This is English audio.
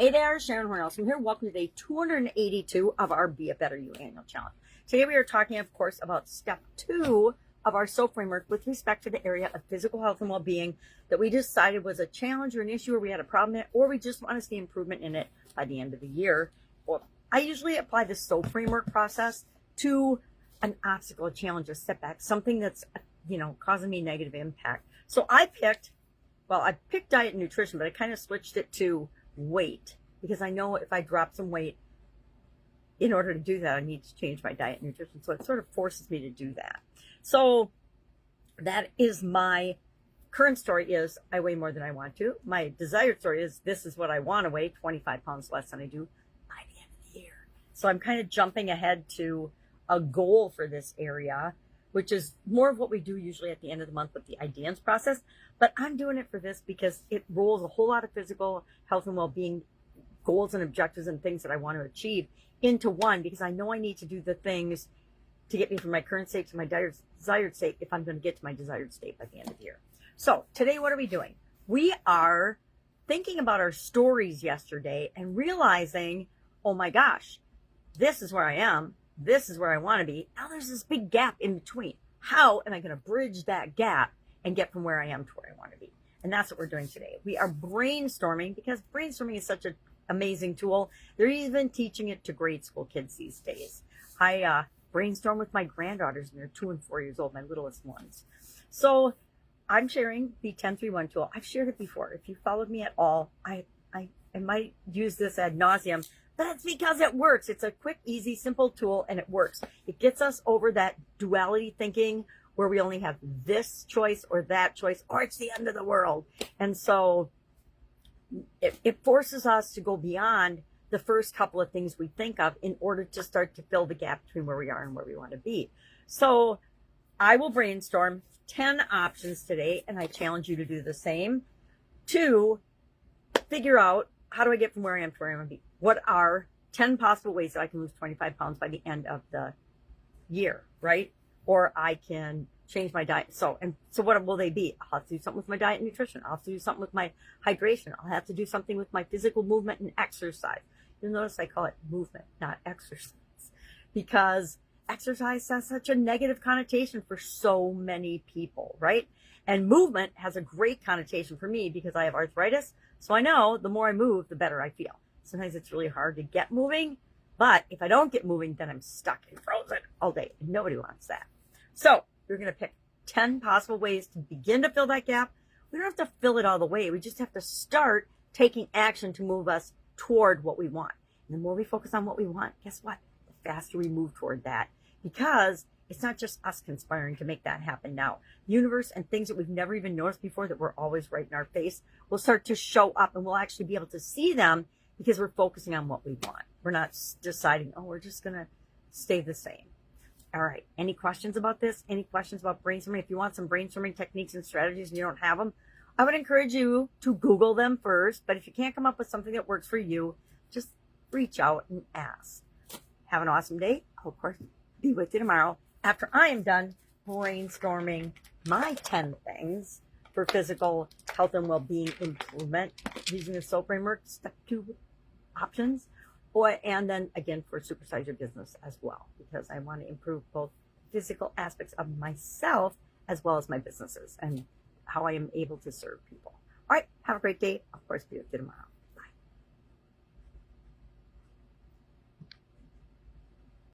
Hey there, Sharon Horne-Ellstrom here. Welcome to day 282 of our Be a Better You annual challenge. Today we are talking, of course, about step 2 of our SOAP framework with respect to the area of physical health and well-being that we decided was a challenge or an issue, or we had a problem in it, or we just want to see improvement in it by the end of the year. Well, I usually apply the SOAP framework process to an obstacle, a challenge, a setback, something that's, causing me negative impact. So I picked diet and nutrition, but I kind of switched it to weight, because I know if I drop some weight, in order to do that, I need to change my diet and nutrition. So it sort of forces me to do that. So that is my current story is I weigh more than I want to. My desired story is this is what I want to weigh, 25 pounds less than I do by the end of the year. So I'm kind of jumping ahead to a goal for this area, which is more of what we do usually at the end of the month with the ideas process. But I'm doing it for this because it rolls a whole lot of physical health and well-being goals and objectives and things that I want to achieve into one, because I know I need to do the things to get me from my current state to my desired state if I'm going to get to my desired state by the end of the year. So today, what are we doing? We are thinking about our stories yesterday and realizing, oh my gosh, this is where I am. This is where I want to be. Now there's this big gap in between. How am I going to bridge that gap and get from where I am to where I want to be? And that's what we're doing today. We are brainstorming, because brainstorming is such an amazing tool. They're even teaching it to grade school kids these days. I brainstorm with my granddaughters, and they're 2 and 4 years old, my littlest ones. So I'm sharing the 10-3-1 tool. I've shared it before. If you followed me at all, I might use this ad nauseum, but it's because it works. It's a quick, easy, simple tool, and it works. It gets us over that duality thinking where we only have this choice or that choice, or it's the end of the world. And so it forces us to go beyond the first couple of things we think of in order to start to fill the gap between where we are and where we want to be. So I will brainstorm 10 options today, and I challenge you to do the same, to figure out, how do I get from where I am to where I want to be? What are 10 possible ways that I can lose 25 pounds by the end of the year, right? Or I can change my diet. So what will they be? I'll have to do something with my diet and nutrition. I'll have to do something with my hydration. I'll have to do something with my physical movement and exercise. You'll notice I call it movement, not exercise, because exercise has such a negative connotation for so many people, right? And movement has a great connotation for me because I have arthritis. So I know the more I move, the better I feel. Sometimes it's really hard to get moving, but if I don't get moving, then I'm stuck and frozen all day. And nobody wants that. So we're going to pick 10 possible ways to begin to fill that gap. We don't have to fill it all the way. We just have to start taking action to move us toward what we want. And the more we focus on what we want, guess what? The faster we move toward that, because it's not just us conspiring to make that happen now. The universe and things that we've never even noticed before that were always right in our face will start to show up, and we'll actually be able to see them because we're focusing on what we want. We're not deciding, oh, we're just going to stay the same. All right. Any questions about this? Any questions about brainstorming? If you want some brainstorming techniques and strategies and you don't have them, I would encourage you to Google them first. But if you can't come up with something that works for you, just reach out and ask. Have an awesome day. I'll, of course, be with you tomorrow after I am done brainstorming my 10 things for physical health and well-being improvement using the SOAP framework, step 2 options. And then again for Supersize Your Business as well, because I want to improve both physical aspects of myself as well as my businesses and how I am able to serve people. All right, have a great day. Of course, be with you tomorrow.